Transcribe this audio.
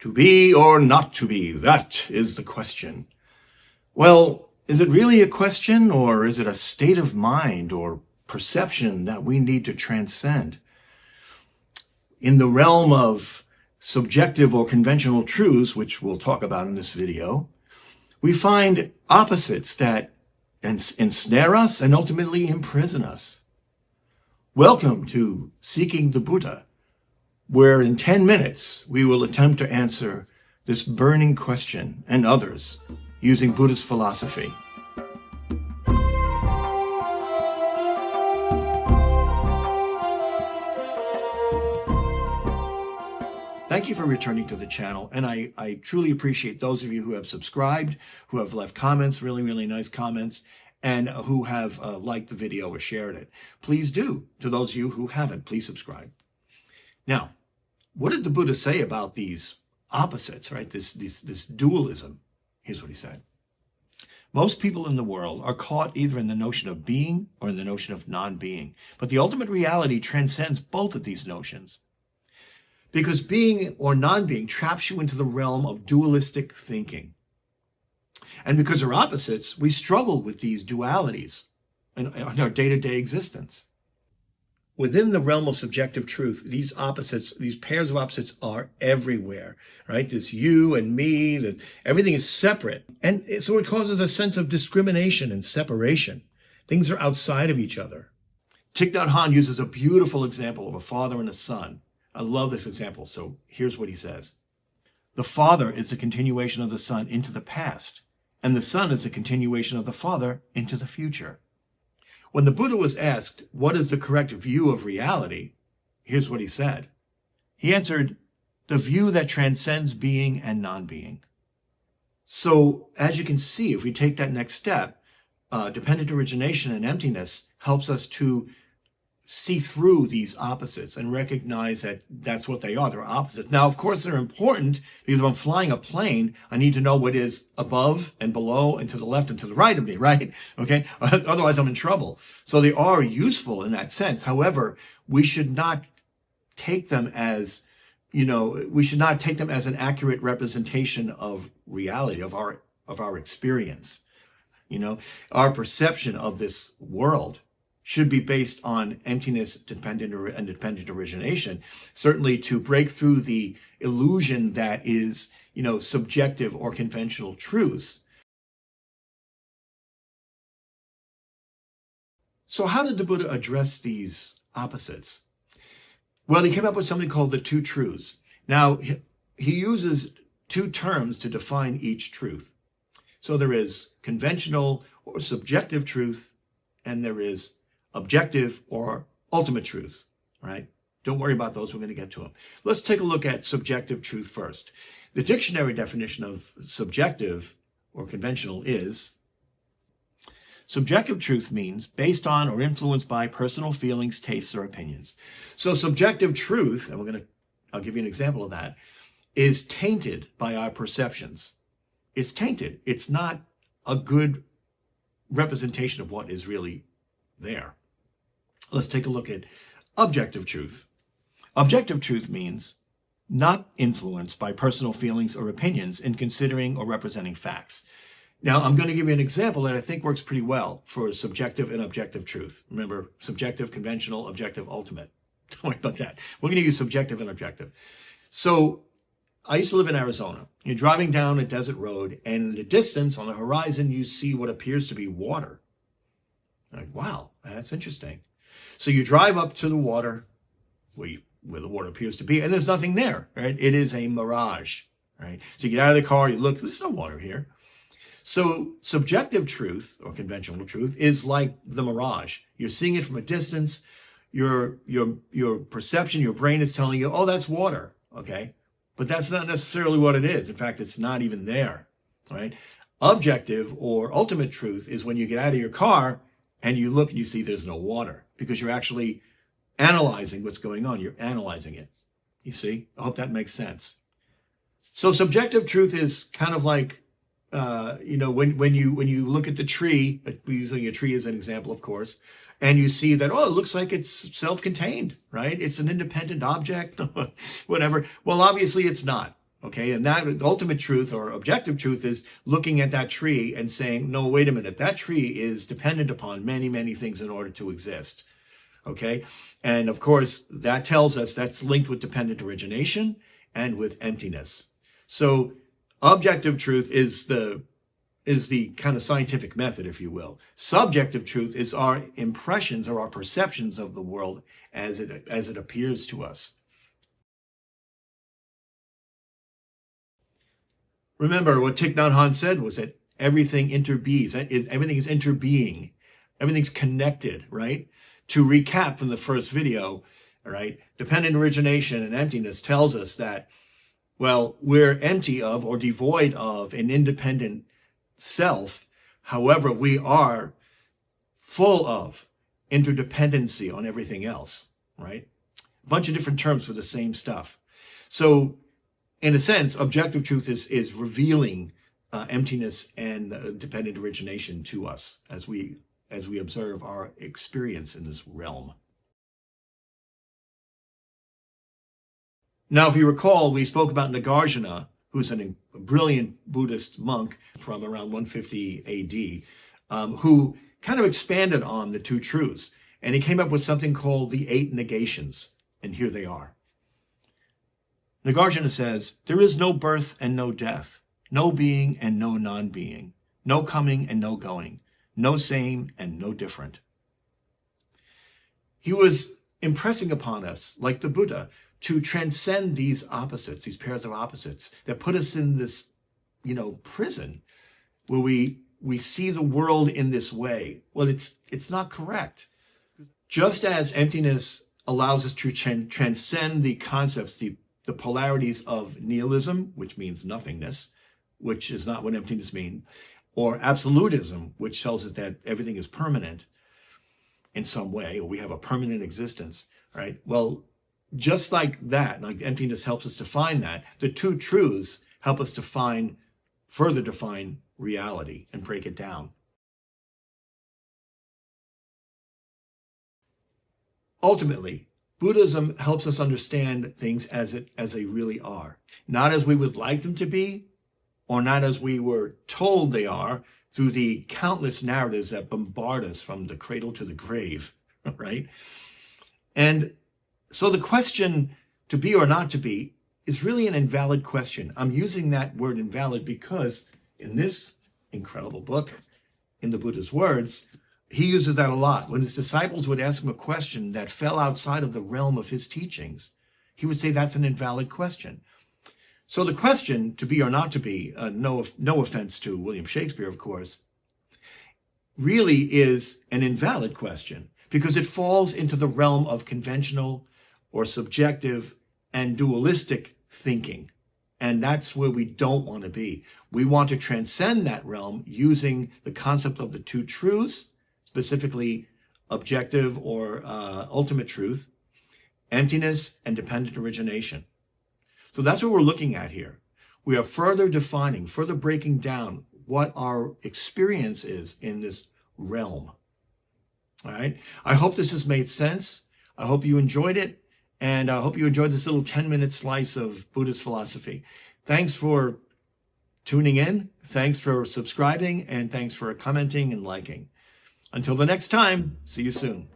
To be or not to be, that is the question. Well, is it really a question, or is it a state of mind or perception that we need to transcend? In the realm of subjective or conventional truths, which we'll talk about in this video, we find opposites that ensnare us and ultimately imprison us. Welcome to Seeking the Buddha, where in 10 minutes we will attempt to answer this burning question and others using Buddhist philosophy. Thank you for returning to the channel, and I truly appreciate those of you who have subscribed, who have left comments, really nice comments, and who have liked the video or shared it. Please do. To those of you who haven't, please subscribe. Now, what did the Buddha say about these opposites, right? This dualism. Here's what he said. Most people in the world are caught either in the notion of being or in the notion of non-being. But the ultimate reality transcends both of these notions. Because being or non-being traps you into the realm of dualistic thinking. And because they're opposites, we struggle with these dualities in our day-to-day existence. Within the realm of subjective truth, these opposites, these pairs of opposites are everywhere, right? There's you and me, everything is separate. And so it causes a sense of discrimination and separation. Things are outside of each other. Thich Nhat Hanh uses a beautiful example of a father and a son. I love this example. So here's what he says. The father is a continuation of the son into the past, and the son is a continuation of the father into the future. When the Buddha was asked, what is the correct view of reality? Here's what he said. He answered, the view that transcends being and non-being. So as you can see, if we take that next step, dependent origination and emptiness helps us to see through these opposites and recognize that that's what they are. They're opposites. Now, of course, they're important because if I'm flying a plane, I need to know what is above and below and to the left and to the right of me, right? Okay. Otherwise, I'm in trouble. So they are useful in that sense. However, we should not take them as, we should not take them as an accurate representation of reality, of our experience. Our perception of this world should be based on emptiness, dependent origination, certainly to break through the illusion that is, subjective or conventional truths. So how did the Buddha address these opposites? Well, he came up with something called the two truths. Now, he uses two terms to define each truth. So there is conventional or subjective truth, and there is objective or ultimate truth, right? Don't worry about those. We're going to get to them. Let's take a look at subjective truth first. The dictionary definition of subjective or conventional is subjective truth means based on or influenced by personal feelings, tastes, or opinions. So subjective truth, and I'll give you an example of that, is tainted by our perceptions. It's tainted. It's not a good representation of what is really there. Let's take a look at objective truth. Objective truth means not influenced by personal feelings or opinions in considering or representing facts. Now, I'm going to give you an example that I think works pretty well for subjective and objective truth. Remember, subjective, conventional, objective, ultimate. Don't worry about that. We're going to use subjective and objective. So I used to live in Arizona. You're driving down a desert road, and in the distance on the horizon, you see what appears to be water. Like, wow, that's interesting. So you drive up to the water where the water appears to be, and there's nothing there, right? It is a mirage, right? So you get out of the car, you look, there's no water here. So subjective truth or conventional truth is like the mirage. You're seeing it from a distance. Your perception, your brain is telling you, oh, that's water, okay? But that's not necessarily what it is. In fact, it's not even there, right? Objective or ultimate truth is when you get out of your car and you look and you see there's no water because you're actually analyzing what's going on. You're analyzing it. You see? I hope that makes sense. So subjective truth is kind of like, when you look at the tree, using a tree as an example, of course, and you see that, oh, it looks like it's self-contained, right? It's an independent object, whatever. Well, obviously it's not. Okay, and that the ultimate truth or objective truth is looking at that tree and saying, no, wait a minute, that tree is dependent upon many, many things in order to exist. Okay, and of course, that tells us that's linked with dependent origination and with emptiness. So objective truth is the kind of scientific method, if you will. Subjective truth is our impressions or our perceptions of the world as it appears to us. Remember, what Thich Nhat Hanh said was that everything interbees, everything is interbeing, everything's connected, right? To recap from the first video, all right, dependent origination and emptiness tells us that, well, we're empty of or devoid of an independent self. However, we are full of interdependency on everything else, right? A bunch of different terms for the same stuff. So in a sense, objective truth is revealing emptiness and dependent origination to us as we observe our experience in this realm. Now, if you recall, we spoke about Nagarjuna, who's a brilliant Buddhist monk from around 150 AD, who kind of expanded on the two truths. And he came up with something called the 8 negations. And here they are. Nagarjuna says, there is no birth and no death, no being and no non-being, no coming and no going, no same and no different. He was impressing upon us, like the Buddha, to transcend these opposites, these pairs of opposites that put us in this, prison where we see the world in this way. Well, it's not correct. Just as emptiness allows us to transcend the concepts, the polarities of nihilism, which means nothingness, which is not what emptiness means, or absolutism, which tells us that everything is permanent in some way, or we have a permanent existence, right? Well, just like that, like emptiness helps us define that, the two truths help us further define reality and break it down. Ultimately, Buddhism helps us understand things as they really are, not as we would like them to be, or not as we were told they are through the countless narratives that bombard us from the cradle to the grave, right? And so the question to be or not to be is really an invalid question. I'm using that word invalid because in this incredible book, in the Buddha's words, he uses that a lot. When his disciples would ask him a question that fell outside of the realm of his teachings, he would say that's an invalid question. So the question, to be or not to be, no offense to William Shakespeare, of course, really is an invalid question because it falls into the realm of conventional or subjective and dualistic thinking. And that's where we don't want to be. We want to transcend that realm using the concept of the two truths, specifically objective or ultimate truth, emptiness, and dependent origination. So that's what we're looking at here. We are further defining, further breaking down what our experience is in this realm. All right. I hope this has made sense. I hope you enjoyed it. And I hope you enjoyed this little 10-minute slice of Buddhist philosophy. Thanks for tuning in. Thanks for subscribing. And thanks for commenting and liking. Until the next time, see you soon.